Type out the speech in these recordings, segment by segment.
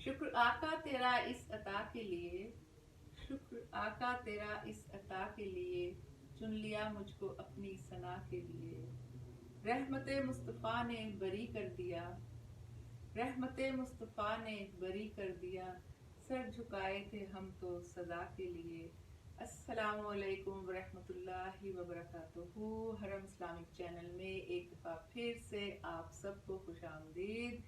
शुक्र आका तेरा इस अता के लिए, शुक्र आका तेरा इस अता के लिए, चुन लिया मुझको अपनी सना के लिए। रहमते मुस्तफ़ा ने बरी कर दिया, रहमते मुस्तफ़ा ने बरी कर दिया, सर झुकाए थे हम तो सदा के लिए। अस्सलामु अलैकुम वरहमतुल्लाहि वबरकातुहू। हरम इस्लामिक चैनल में एक दफ़ा फिर से आप सबको खुशामदीद।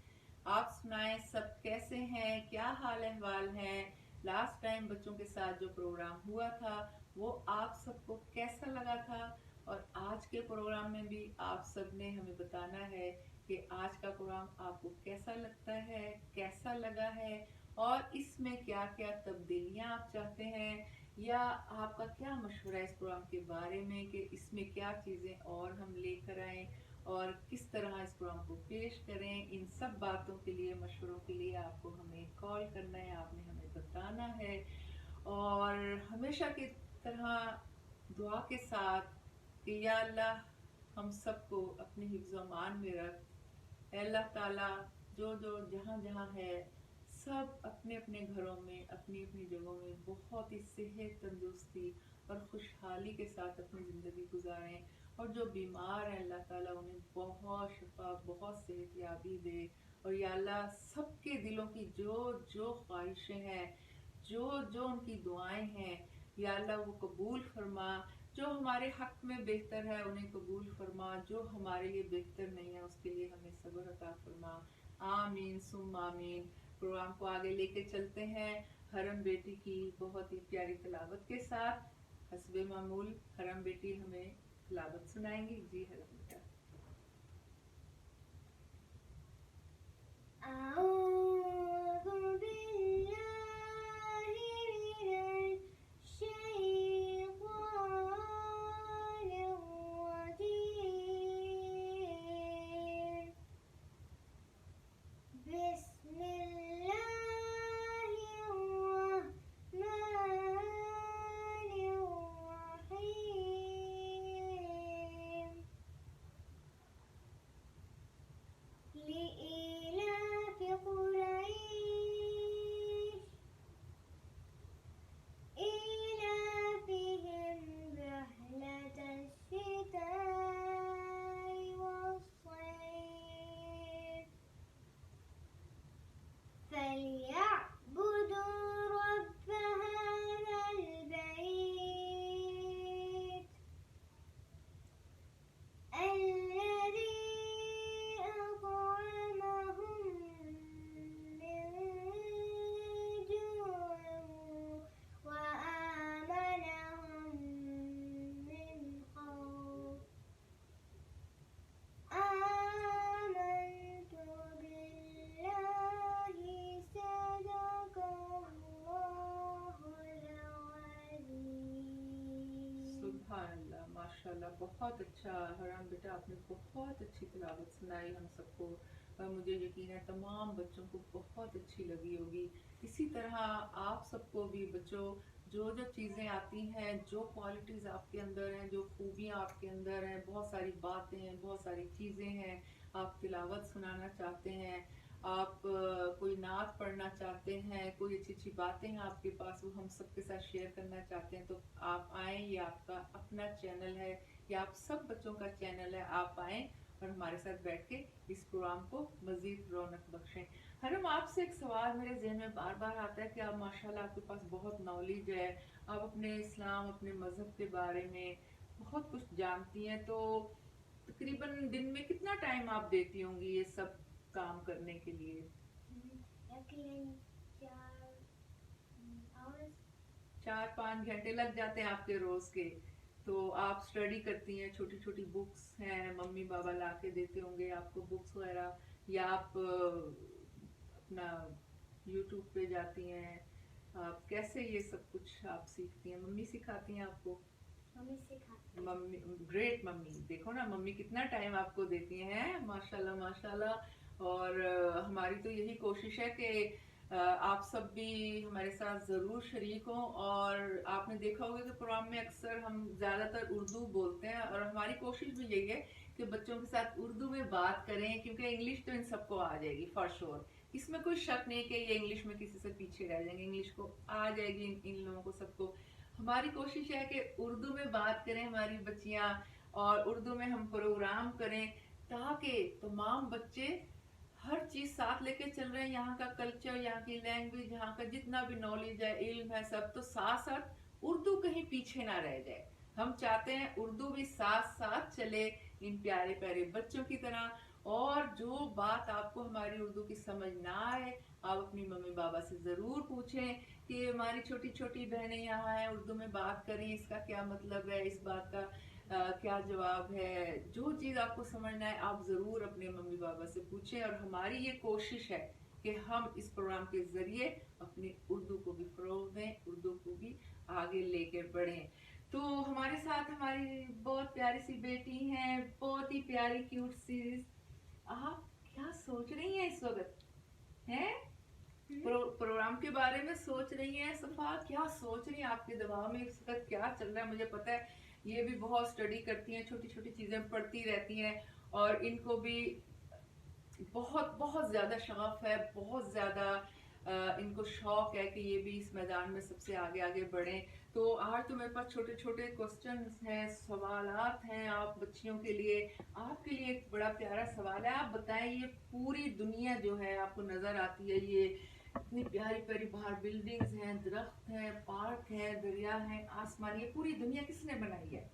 आप सुनाएं, सब कैसे हैं, क्या हाल अहवाल है? लास्ट टाइम बच्चों के साथ जो प्रोग्राम हुआ था वो आप सबको कैसा लगा था? और आज के प्रोग्राम में भी आप सब ने हमें बताना है कि आज का प्रोग्राम आपको कैसा लगता है, कैसा लगा है, और इसमें क्या क्या तब्दीलियां आप चाहते हैं, या आपका क्या मशवरा है इस प्रोग्राम के बारे में कि इसमें क्या चीज़ें और हम लेकर आएँ और किस तरह इस प्रोग्राम को पेश करें। इन सब बातों के लिए, मशवरों के लिए आपको हमें कॉल करना है, आपने हमें बताना है। और हमेशा की तरह दुआ के साथ कि या अल्लाह हम सबको अपने हिफ्ज़ व अमान में रख। अल्लाह ताला जो जो जहाँ जहाँ है सब अपने अपने घरों में, अपनी अपनी जगहों में बहुत ही सेहत, तंदुरुस्ती और खुशहाली के साथ अपनी ज़िंदगी गुजारें। और जो बीमार हैं अल्लाह ताला उन्हें बहुत शिफा, बहुत सेहत याबी दे। और या अल्लाह सबके दिलों की जो जो ख्वाहिशें हैं, जो जो उनकी दुआएं हैं, या अल्लाह वो कबूल फरमा। जो हमारे हक में बेहतर है उन्हें कबूल फरमा, जो हमारे लिए बेहतर नहीं है उसके लिए हमें सब्र अता फरमा। आमीन सुम आमीन। प्रोग्राम को आगे लेके चलते हैं हरम बेटी की बहुत ही प्यारी तिलावत के साथ। हस्बे मामूल हरम बेटी हमें तिलावत सुनाएंगी। जी हरम बेटा। माशाल्लाह, बहुत अच्छा हराम बेटा, आपने बहुत अच्छी तिलावत सुनाई हम सबको। मुझे यकीन है तमाम बच्चों को बहुत अच्छी लगी होगी। इसी तरह आप सबको भी बच्चों जो जो चीज़ें आती हैं, जो क्वालिटीज़ आपके अंदर हैं, जो खूबियाँ आपके अंदर हैं, बहुत सारी बातें हैं, बहुत सारी चीज़ें हैं, आप तिलावत सुनाना चाहते हैं, आप कोई नात पढ़ना चाहते हैं, कोई अच्छी अच्छी बातें हैं आपके पास वो हम सबके साथ शेयर करना चाहते हैं, तो आप आएँ। ये आपका अपना चैनल है, ये आप सब बच्चों का चैनल है। आप आएँ और हमारे साथ बैठ के इस प्रोग्राम को मज़ीद रौनक बख्शें। हरम, आपसे एक सवाल मेरे जहन में बार बार आता है कि आप माशाल्लाह आपके पास बहुत नॉलेज है, आप अपने इस्लाम, अपने मज़हब के बारे में बहुत कुछ जानती हैं, तो तकरीबन दिन में कितना टाइम आप देती होंगी ये सब काम करने के लिए? तकरीबन 4-5 घंटे लग जाते हैं आपके रोज के। तो आप स्टडी करती हैं, छोटी छोटी बुक्स हैं, मम्मी पापा ला के देते होंगे आपको बुक्स वगैरह, या आप अपना यूट्यूब पे जाती हैं? आप कैसे ये सब कुछ आप सीखती हैं? मम्मी सिखाती हैं आपको? मम्मी सिखाती है। Mummy great. मम्मी देखो ना, मम्मी कितना टाइम आपको देती हैं, माशाल्लाह माशाल्लाह। और हमारी तो यही कोशिश है कि आप सब भी हमारे साथ ज़रूर शरीक हों। और आपने देखा होगा कि प्रोग्राम में अक्सर हम ज़्यादातर उर्दू बोलते हैं, और हमारी कोशिश भी यही है کہ بچوں کے ساتھ اردو میں بات کریں، کیونکہ انگلش تو ان سب کو آ جائے گی فار شور. اس میں کوئی شک نہیں کہ یہ انگلش میں کسی سے پیچھے رہ جائیں گے، انگلش کو آ جائے گی ان لوگوں کو سب کو. ہماری کوشش ہے کہ اردو میں بات کریں ہماری بچیاں، اور اردو میں ہم پروگرام کریں تاکہ تمام بچے ہر چیز ساتھ لے کے چل رہے ہیں. یہاں کا کلچر، یہاں کی لینگویج، یہاں کا جتنا بھی نالج ہے، علم ہے، سب تو ساتھ ساتھ اردو کہیں پیچھے نہ رہ جائے. ہم چاہتے ہیں اردو بھی ساتھ ساتھ چلے ان پیارے پیارے بچوں کی طرح. اور جو بات آپ کو ہماری اردو کی سمجھ نہ آئے، آپ اپنی ممی بابا سے ضرور پوچھیں کہ ہماری چھوٹی چھوٹی بہنیں یہاں ہیں، اردو میں بات کریں، اس کا کیا مطلب ہے، اس بات کا کیا جواب ہے. جو چیز آپ کو سمجھنا ہے آپ ضرور اپنے ممی بابا سے پوچھیں. اور ہماری یہ کوشش ہے کہ ہم اس پروگرام کے ذریعے اپنی اردو کو بھی فروغ دیں، اردو کو بھی آگے لے کے بڑھیں. تو ہمارے ساتھ ہماری بہت پیاری سی بیٹی ہیں، بہت ہی پیاری کیوٹ سی. آپ کیا سوچ رہی ہیں اس وقت؟ ہیں پروگرام کے بارے میں سوچ رہی ہیں؟ صفا کیا سوچ رہی ہیں؟ آپ کے دماغ میں اس وقت کیا چل رہا ہے؟ مجھے پتا ہے یہ بھی بہت اسٹڈی کرتی ہیں، چھوٹی چھوٹی چیزیں پڑھتی رہتی ہیں، اور ان کو بھی بہت بہت زیادہ شغف ہے، بہت زیادہ ان کو شوق ہے کہ یہ بھی اس میدان میں سب سے آگے آگے بڑھیں. تو آج تو میرے پاس چھوٹے چھوٹے کوسچنز ہیں، سوالات ہیں آپ بچیوں کے لیے. آپ کے لیے ایک بڑا پیارا سوال ہے. آپ بتائیں، یہ پوری دنیا جو ہے آپ کو نظر آتی ہے، یہ اتنی پیاری پیاری باہر بلڈنگز ہیں، درخت ہیں، پارک ہیں، دریا ہیں، آسمان، یہ پوری دنیا کس نے بنائی ہے؟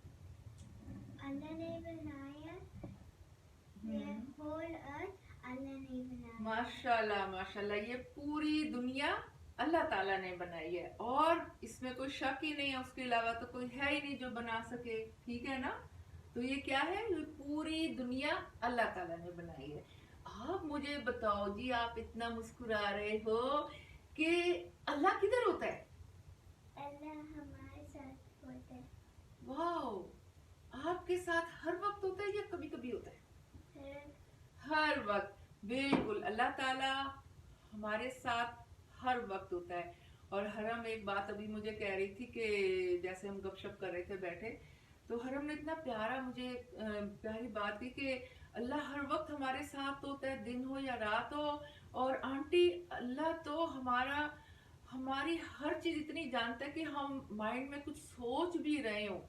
اللہ نے بنایا. یہ whole earth اللہ نے بنایا. ماشاءاللہ ماشاءاللہ، یہ پوری دنیا اللہ تعالیٰ نے بنائی ہے، اور اس میں کوئی شک ہی نہیں ہے، اس کے علاوہ تو کوئی ہے ہی نہیں جو بنا سکے. ٹھیک ہے نا؟ تو یہ کیا ہے؟ یہ پوری دنیا اللہ تعالیٰ نے بنائی ہے. آپ مجھے بتاؤ جی، آپ اتنا مسکرا رہے ہو کہ اللہ کدھر ہوتا ہے؟ اللہ ہمارے ساتھ ہوتا ہے. واو، آپ کے ساتھ ہر وقت ہوتا ہے یا کبھی کبھی ہوتا ہے؟ ہر وقت. بالکل، اللہ تعالیٰ ہمارے ساتھ ہر وقت ہوتا ہے. اور حرم ایک بات ابھی مجھے کہہ رہی تھی کہ جیسے ہم گپ شپ کر رہے تھے بیٹھے، تو حرم نے اتنا پیارا مجھے پیاری بات کی کہ اللہ ہر وقت ہمارے ساتھ ہوتا ہے، دن ہو یا رات ہو. اور آنٹی، اللہ تو ہماری ہر چیز اتنی جانتا ہے کہ ہم مائنڈ میں کچھ سوچ بھی رہے ہوں،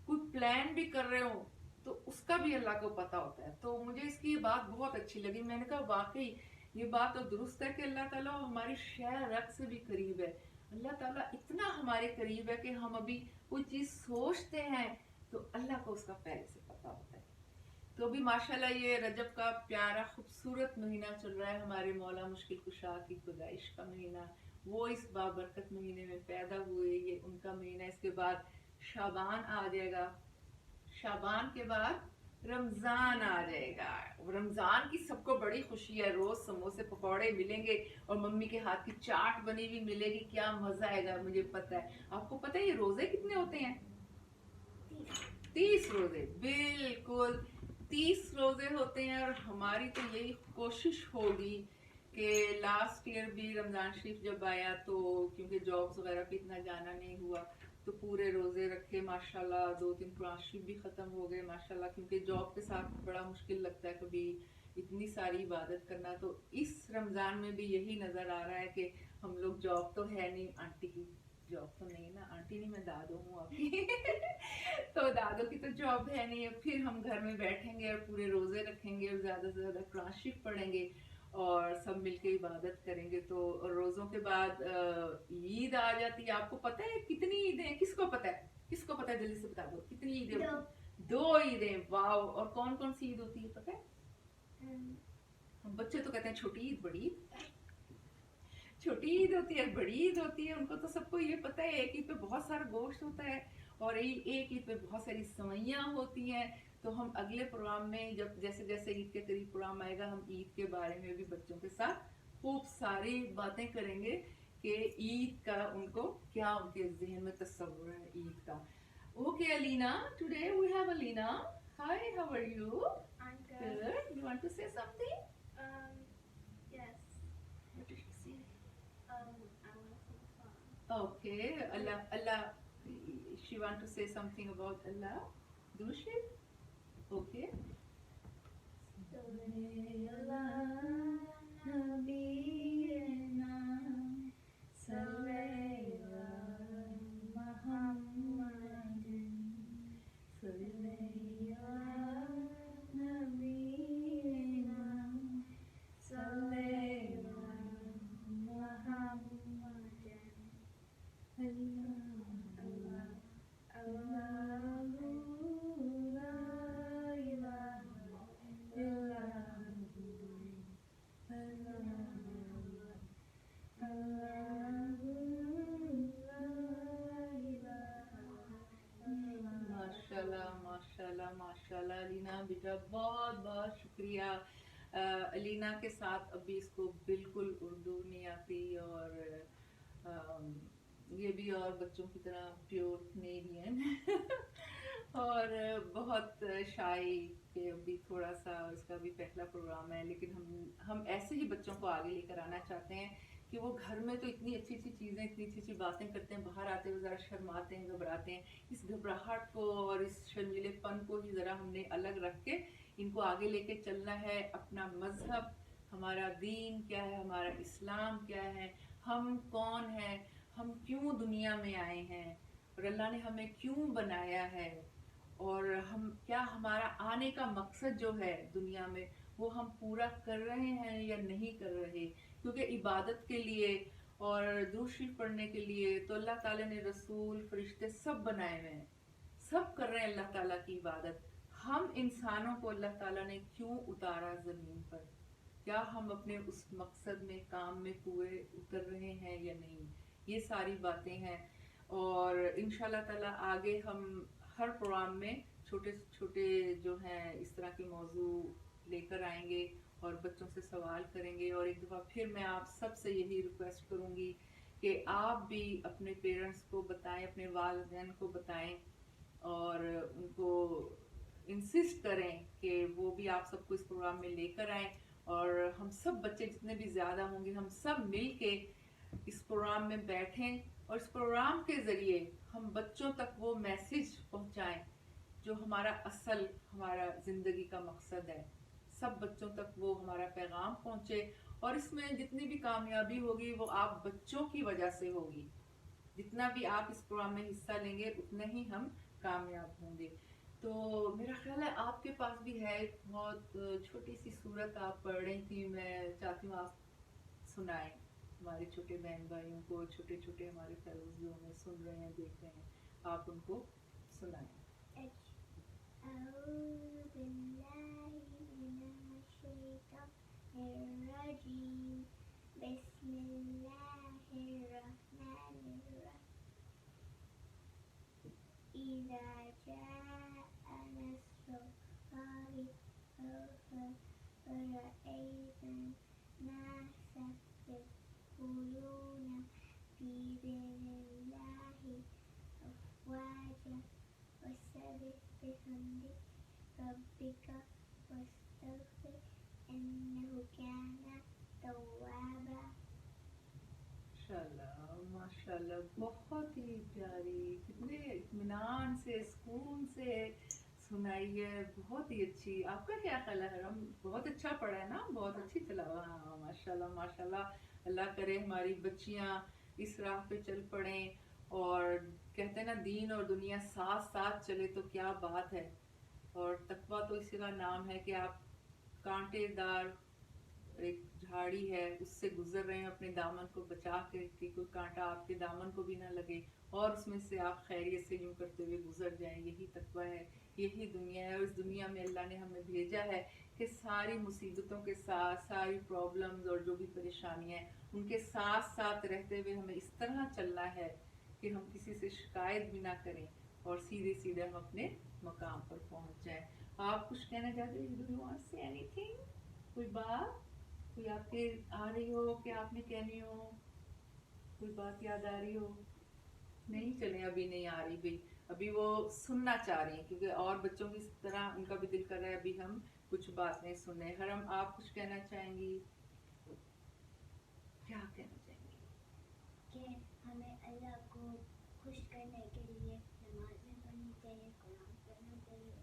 کوئی پلان بھی کر رہے ہوں، تو اس کا بھی اللہ کو پتا ہوتا ہے. تو مجھے اس کی یہ بات بہت اچھی لگی. میں نے کہا واقعی یہ بات تو درست ہے کہ اللہ تعالیٰ ہماری شے رگ سے بھی قریب ہے. اللہ تعالیٰ اتنا ہمارے قریب ہے کہ ہم ابھی کوئی چیز سوچتے ہیں تو اللہ کو اس کا پہلے سے پتا ہوتا ہے. تو ابھی ماشاءاللہ یہ رجب کا پیارا خوبصورت مہینہ چل رہا ہے، ہمارے مولا مشکل کشا کی پیدائش کا مہینہ. وہ اس بابرکت مہینے میں پیدا ہوئے، یہ ان کا مہینہ. اس کے بعد شعبان آ جائے گا، شعبان کے بعد رمضان آ جائے گا. رمضان کی سب کو بڑی خوشی ہے، روز سموسے پکوڑے ملیں گے اور ممی کے ہاتھ کی چاٹ بنی ہوئی ملے گی. کیا مزہ آئے گا، مجھے پتا ہے. آپ کو پتا ہے یہ روزے کتنے ہوتے ہیں؟ 30 روزے. بالکل 30 روزے ہوتے ہیں. اور ہماری تو یہی کوشش ہوگی کہ لاسٹ ایئر بھی رمضان شریف جب آیا تو کیونکہ جابس وغیرہ پہ اتنا جانا نہیں ہوا تو پورے روزے رکھے ماشاءاللہ. 2-3 قرآن شریف بھی ختم ہو گئے ماشاءاللہ، کیونکہ جاب کے ساتھ بڑا مشکل لگتا ہے کبھی اتنی ساری عبادت کرنا. تو اس رمضان میں بھی یہی نظر آ رہا ہے کہ ہم لوگ، جاب تو ہے نہیں، آنٹی کی جاب تو نہیں نا، آنٹی نہیں میں دادو ہوں آپ کی تو دادو کی تو جاب ہے نہیں. پھر ہم گھر میں بیٹھیں گے اور پورے روزے رکھیں گے اور زیادہ سے زیادہ قرآن شریف پڑھیں گے اور سب مل کے عبادت کریں گے. تو روزوں کے بعد عید آ جاتی ہے. آپ کو پتہ ہے کتنی عیدیں؟ کس کو پتہ ہے؟ کس کو پتہ ہے؟ جلدی سے بتا دو کتنی عیدیں ہوتی ہیں؟ 2 عیدیں. واو. اور کون کون سی عید ہوتی ہے پتہ ہے؟ ہم بچے تو کہتے ہیں چھوٹی عید، بڑی عید. چھوٹی عید ہوتی ہے، بڑی عید ہوتی ہے. ان کو تو سب کو یہ پتہ ہے ایک عید پہ بہت سارا گوشت ہوتا ہے اور ایک عید پہ بہت ساری سوئیاں ہوتی ہیں. تو ہم اگلے پروگرام میں جب جیسے جیسے عید کے قریب پروگرام آئے گا، ہم عید کے بارے میں بھی بچوں کے ساتھ خوب ساری باتیں کریں گے کہ عید کا ان کو کیا ان کے ذہن میں تصور ہے عید کا. Okay Alina, today we have Alina. Hi, how are you? I'm good. Good. You want to say something? Yes. What did you say? I want to sing a song. Okay, Allah, she want to say something about Allah. Do she? Okay. माशाल्लाह माशाल्लाह माशाल्लाह। अलीना बेटा बहुत बहुत शुक्रिया। अलीना के साथ अभी इसको बिल्कुल उर्दू नहीं आती, और ये भी और बच्चों की तरह प्योर कनेडियन और बहुत शाई के अभी थोड़ा सा, इसका भी पहला प्रोग्राम है, लेकिन हम ऐसे ही बच्चों को आगे लेकर आना चाहते हैं कि वो घर में तो इतनी अच्छी अच्छी चीज़ें, इतनी अच्छी अच्छी बातें करते हैं, बाहर आते हुए ज़रा शर्माते हैं, घबराते हैं। इस घबराहट को और इस शर्मीलेपन को ही ज़रा हमने अलग रख के इनको आगे लेके चलना है। अपना मज़हब, हमारा दीन क्या है, हमारा इस्लाम क्या है, हम कौन हैं, हम क्यों दुनिया में आए हैं, और अल्लाह ने हमें क्यों बनाया है, और हम क्या, हमारा आने का मकसद जो है दुनिया में वो हम पूरा कर रहे हैं या नहीं कर रहे। क्योंकि इबादत के लिए और दुरूद शरीफ पढ़ने के लिए तो अल्लाह ताला ने रसूल, फरिश्ते सब बनाए हुए हैं, सब कर रहे हैं अल्लाह ताला की इबादत। हम इंसानों को अल्लाह ताला ने क्यों उतारा ज़मीन पर, क्या हम अपने उस मकसद में, काम में पूरे उतर रहे हैं या नहीं, ये सारी बातें हैं। और इंशाल्लाह ताला आगे हम हर प्रोग्राम में छोटे छोटे जो हैं इस तरह के मौजू लेकर आएंगे और बच्चों से सवाल करेंगे। और एक दफ़ा फिर मैं आप सब से यही रिक्वेस्ट करूँगी कि आप भी अपने पेरेंट्स को बताएं, अपने वालिदैन को बताएं, और उनको इंसिस्ट करें कि वो भी आप सबको इस प्रोग्राम में लेकर आएं, और हम सब बच्चे जितने भी ज़्यादा होंगे हम सब मिल के इस प्रोग्राम में बैठें, और इस प्रोग्राम के ज़रिए हम बच्चों तक वो मैसेज पहुंचाएं जो हमारा असल, हमारा ज़िंदगी का मकसद है। सब बच्चों तक वो हमारा पैगाम पहुंचे, और इसमें जितनी भी कामयाबी होगी वो आप बच्चों की वजह से होगी। जितना भी आप इस प्रोग्राम में हिस्सा लेंगे उतना ही हम कामयाब होंगे। तो मेरा ख्याल है आपके पास भी है एक बहुत छोटी सी सूरत आप पढ़ रही थी, मैं चाहती हूँ आप सुनाएं हमारे छोटे बहन भाइयों को, छोटे छोटे हमारे फेलोज जो हमें सुन रहे हैं, देख रहे हैं, आप उनको सुनाएं। माशाल्लाह, बहुत ही प्यारी, कितने इत्मीनान से, सुकून से सुनाई है, बहुत ही अच्छी। आपका क्या ख्याल है हरम? बहुत अच्छा पढ़ा है ना, बहुत अच्छी तिलावत। हाँ माशाल्लाह माशाल्लाह। अल्लाह करे हमारी बच्चियाँ इस राह पे चल पड़ें, और कहते हैं ना दीन और दुनिया साथ साथ चले तो क्या बात है। और तकवा तो इसी का नाम है कि आप कांटेदार एक झाड़ी है उससे गुजर रहे हैं अपने दामन को बचा के कि कोई कांटा आपके दामन को भी ना लगे, और उसमें से आप खैरियत से यूं करते हुए गुजर जाएं। यही तकवा है, यही दुनिया है। और इस दुनिया में अल्लाह ने हमें भेजा है कि सारी मुसीबतों के साथ, सारी प्रॉब्लम्स और जो भी परेशानियां हैं उनके साथ साथ रहते हुए हमें इस तरह चलना है कि हम किसी से शिकायत भी ना करें और सीधे सीधे हम अपने मकाम पर पहुंच जाएं। आप कुछ कहना चाहते हैं? Do you want say anything? कोई बात कोई आपके आ रही हो कि आपने कहनी हो, कोई बात याद आ रही हो? नहीं, चले अभी नहीं आ रही भाई, अभी वो सुनना चाह रही हैं क्योंकि और बच्चों की तरह उनका भी दिल कर रहा है अभी हम कुछ बातें सुने। हरम, आप कुछ कहना चाहेंगी? क्या कहना चाहेंगी? कि हमें अल्लाह को खुश करने के लिए नमाज़ें पढ़नी चाहिए, कुरान पढ़ना चाहिए।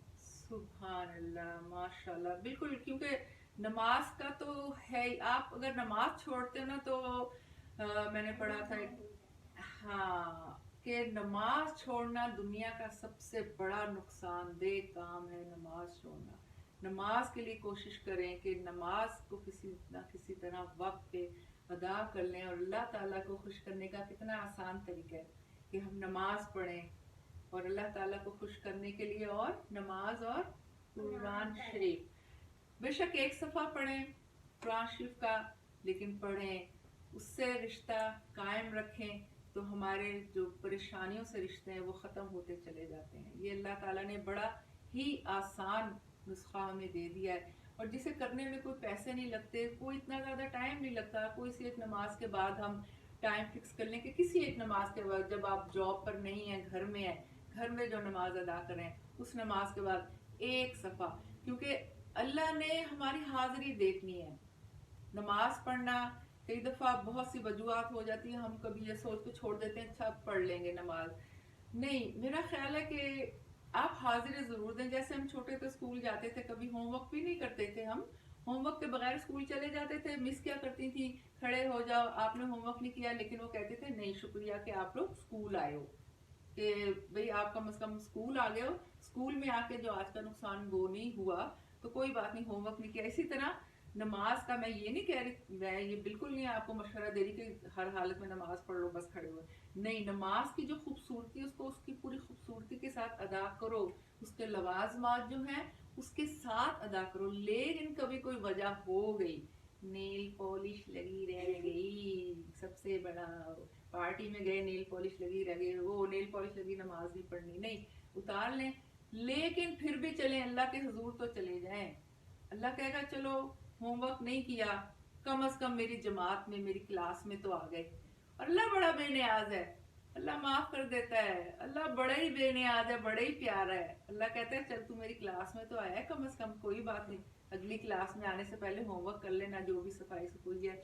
सुभान अल्लाह, माशाल्लाह, बिल्कुल। क्योंकि नमाज का तो है ही, आप अगर नमाज छोड़ते हो ना तो मैंने पढ़ा था हाँ, कि नमाज छोड़ना दुनिया का सबसे बड़ा नुकसानदेह काम है, नमाज छोड़ना। नमाज के लिए कोशिश करें कि नमाज को किसी ना किसी तरह वक्त पे अदा कर लें, और अल्लाह ताला को खुश करने का कितना आसान तरीका है कि हम नमाज पढ़ें, और अल्लाह ताला को खुश करने के लिए और नमाज और कुरान शरीफ, बेशक एक सफ़ा पढ़ें कुरान शरीफ का, लेकिन पढ़ें, उससे रिश्ता कायम रखें, तो हमारे जो परेशानियों से रिश्ते हैं वो ख़त्म होते चले जाते हैं। ये अल्लाह ताला ने बड़ा ही आसान नुस्खा हमें दे दिया है, और जिसे करने में कोई पैसे नहीं लगते, कोई इतना ज़्यादा टाइम नहीं लगता। कोई सी एक नमाज के बाद हम टाइम फिक्स कर लें कि किसी एक नमाज के बाद, जब आप जॉब पर नहीं हैं, घर में हैं, घर में जो नमाज अदा करें उस नमाज के बाद एक सफ़ा, क्योंकि अल्लाह ने हमारी हाजिरी देखनी है। नमाज पढ़ना, कई दफ़ा बहुत सी वजूहत हो जाती है, हम कभी ये सोच के छोड़ देते हैं अच्छा पढ़ लेंगे नमाज। नहीं, मेरा ख्याल है कि आप हाजिरी ज़रूर दें। जैसे हम छोटे थे, स्कूल जाते थे, कभी होमवर्क भी नहीं करते थे, हम होमवर्क के बगैर स्कूल चले जाते थे। मिस क्या करती थी, खड़े हो जाओ, आपने होमवर्क नहीं किया, लेकिन वो कहते थे नहीं शुक्रिया कि आप लोग स्कूल आए हो, कि भाई आप कम से कम स्कूल आ गए हो, स्कूल में आके जो आज का नुकसान वो नहीं हुआ तो कोई बात नहीं, होमवर्क नहीं किया। इसी तरह नमाज का मैं ये नहीं कह रही, मैं ये बिल्कुल नहीं आपको मशवरा दे रही कि हर हालत में नमाज पढ़ लो बस खड़े हुए, नहीं, नमाज की जो खूबसूरती है उसको उसकी पूरी खूबसूरती के साथ अदा करो, उसके लवाजमात जो हैं उसके साथ अदा करो। लेकिन कभी कोई वजह हो गई, नेल पॉलिश लगी रह गई, सबसे बड़ा पार्टी में गए, नेल पॉलिश लगी रह गई, वो नेल पॉलिश लगी, नमाज नहीं पढ़नी, नहीं, उतार लें, लेकिन फिर भी चलें, अल्लाह के हुजूर तो चले जाएं। अल्लाह कहेगा चलो होमवर्क नहीं किया, कम से कम मेरी जमात में, मेरी क्लास में तो आ गए। और अल्लाह बड़ा बेनियाज है, अल्लाह माफ कर देता है, अल्लाह बड़ा ही बेनियाज है, बड़ा ही प्यारा है। अल्लाह कहता है चल तू मेरी क्लास में तो आया है, कम से कम कोई बात नहीं, अगली क्लास में आने से पहले होमवर्क कर लेना, जो भी सफाई सफाई है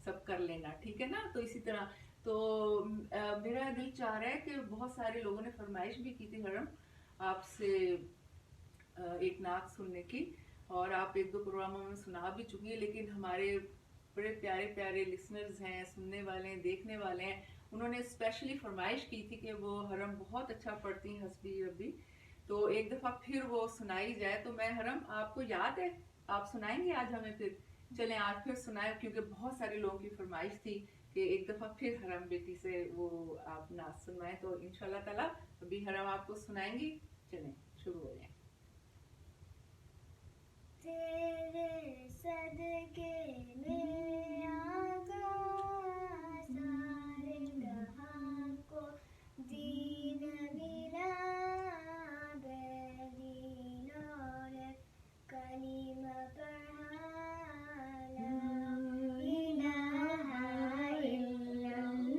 सब कर लेना, ठीक है ना। तो इसी तरह तो मेरा दिल चाह रहा है कि बहुत सारे लोगों ने फरमाइश भी की थी हरम आपसे एक नात सुनने की, और आप एक दो प्रोग्रामों में सुना भी चुकी है, लेकिन हमारे बड़े प्यारे प्यारे लिसनर्स हैं, सुनने वाले हैं, देखने वाले हैं, उन्होंने स्पेशली फरमाइश की थी कि वो हरम बहुत अच्छा पढ़ती हैं हस्बी रब्बी, तो एक दफ़ा फिर वो सुनाई जाए। तो मैं हरम, आपको याद है, आप सुनाएंगे आज हमें फिर? चलें आज फिर सुनाए, क्योंकि बहुत सारे लोगों की फरमाइश थी कि एक दफ़ा फिर हरम बेटी से वो आप नात सुनवाएं, तो इंशाल्लाह ताला अभी हरम आपको सुनाएंगी। चलें शुरू हो जाए। तेरे सदके में आका सारे जहां को दीन मिला, बेदीन और कलीमा पढ़ा, ला इलाहा इल्लल्लाह,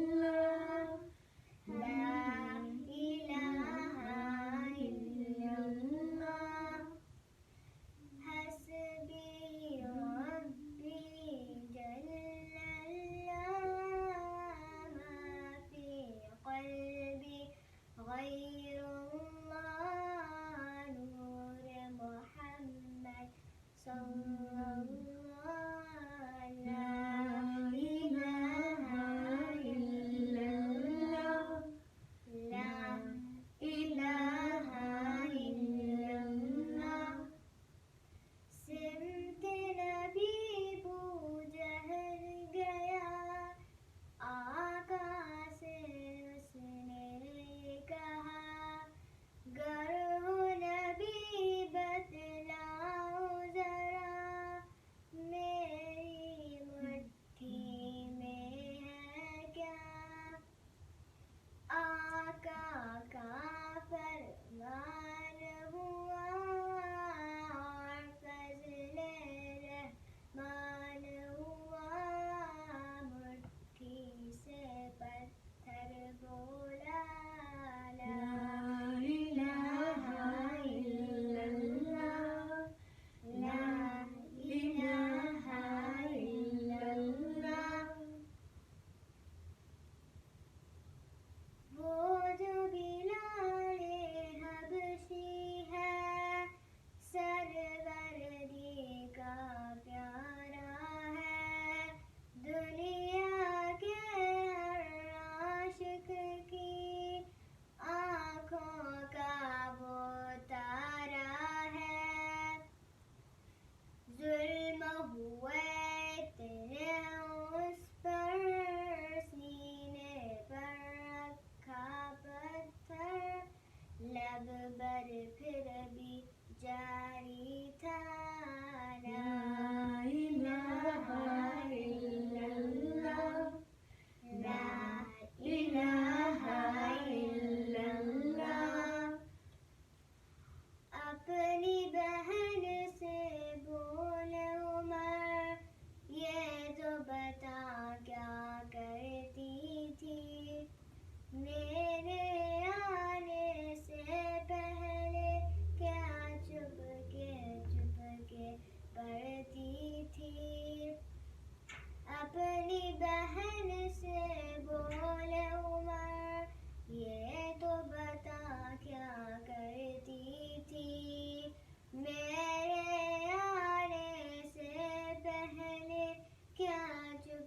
ला इलाहा इल्लल्लाह, हस्बी रब्बी जल्लल्लाह।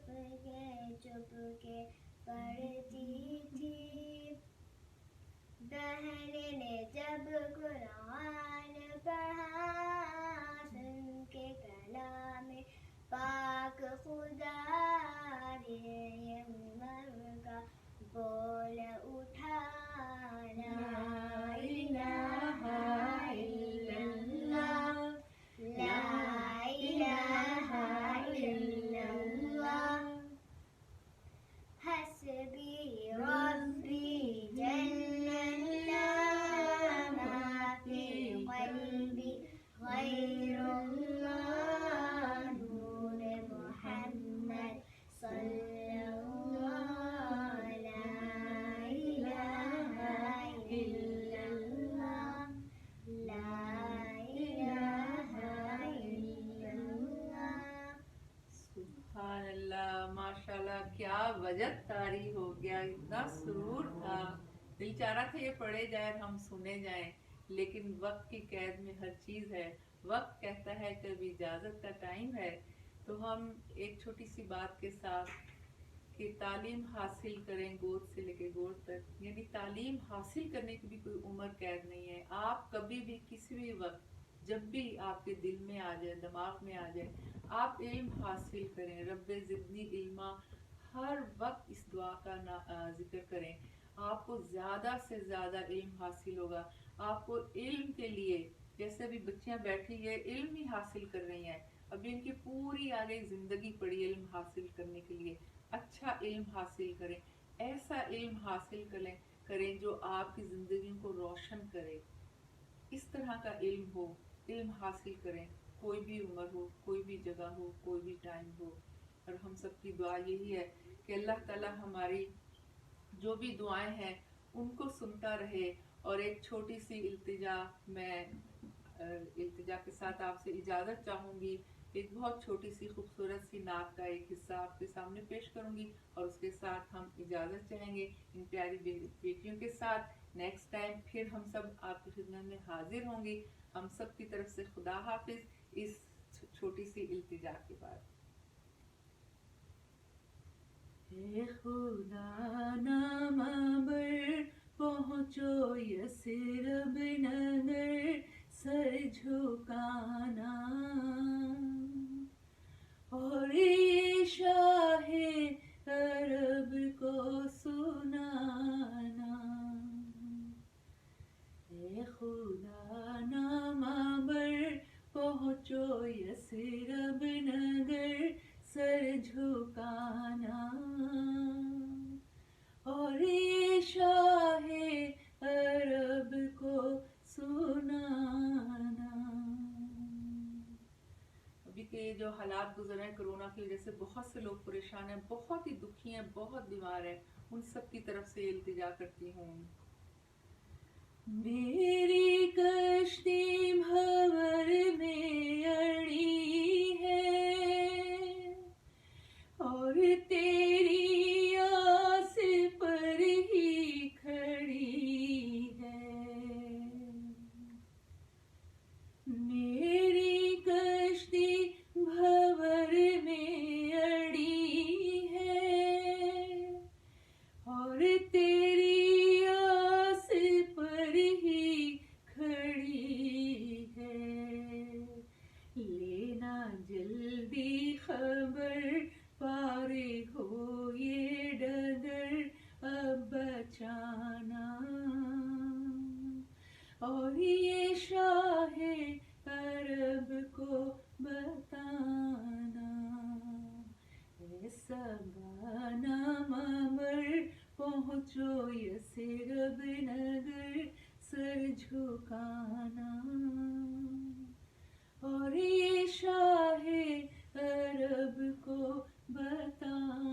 चुपके पढ़ती थी। बहन ने जब कुरान पढ़ा, सुन के कलाम पाक खुदा ने ये उमर का बोल उठा, ला इलाहा इल्लल्लाह, ला इलाहा इल्लल्लाह, हस्बी रब्बी जल्लल्लाह, मा फी क़ल्बी गैरुल्लाह, नूर मुहम्मद सल्लल्लाह, ला इलाहा इल्लल्लाह, ला इलाहा इल्लल्लाह। सुभान अल्लाह, माशाल्लाह, क्या वजद तारी हो गया, इतना सुरूर था। दिल चाह रहा था ये पढ़े जाए और हम सुने जाएं, लेकिन वक्त की कैद में हर चीज है। वक्त कहता है कि अभी इजाजत का टाइम है। तो हम एक छोटी सी बात के साथ कि तालीम हासिल करें गोद से लेके गोद तक, यानी तालीम हासिल करने की भी कोई उम्र कैद नहीं है। आप कभी भी किसी भी वक्त जब भी आपके दिल में आ जाए, दिमाग में आ जाए, आप इल्म हासिल करें। रब्बे ज़िदनी इल्मा, हर वक्त इस दुआ का जिक्र करें। आपको ज़्यादा से ज़्यादा इल्म हासिल होगा। आपको इल्म के लिए, जैसे अभी बच्चियां बैठी है इल्म ही हासिल कर रही हैं, अभी इनकी पूरी आगे ज़िंदगी पड़ी इल्म हासिल करने के लिए। अच्छा इल्म हासिल करें, ऐसा इल्म हासिल करें जो आपकी ज़िंदगी को रोशन करे। इस तरह का इल्म हो, इल्म हासिल करें, कोई भी उम्र हो, कोई भी जगह हो, कोई भी टाइम हो। और हम सब की दुआ यही है कि अल्लाह ताला हमारी जो भी दुआएं हैं उनको सुनता रहे। और एक छोटी सी इल्तिजा, मैं इल्तिजा के साथ आपसे इजाज़त चाहूँगी। एक बहुत छोटी सी खूबसूरत सी नात का एक हिस्सा आपके सामने पेश करूँगी और उसके साथ हम इजाज़त चाहेंगे इन प्यारी बेटियों के साथ। नेक्स्ट टाइम फिर हम सब आपकी खिदमत में हाजिर होंगे। हम सब की तरफ से खुदा हाफिज इस छोटी सी इल्तिजा के बाद। हे खुदा नामावर पहुँचो यसरब नगर, सर झुकाना और ये शाहे अरब को सुनाना। हे खुदा नामावर पहुँचो यसरब नगर, सर झुकाना और ये शाहे अरब को सुनाना। अभी के जो हालात गुजर रहे हैं कोरोना की वजह से, बहुत से लोग परेशान हैं, बहुत ही दुखी हैं, बहुत बीमार हैं। उन सब की तरफ से इल्तिजा करती हूँ। मेरी कश्ती भंवर में अड़ी है और तेरी आस पर ही खड़ी है। मेरी कश्ती भंवर में अड़ी है और तेरी आस पर ही खड़ी है। लेना जल्दी खबर, पारे हो ये डगर अब बचाना और ये शाहे अरब को बताना। सबा नामावर पहुँचो यसरब नगर, सर झुकाना और ये शाहे अरब को बताना।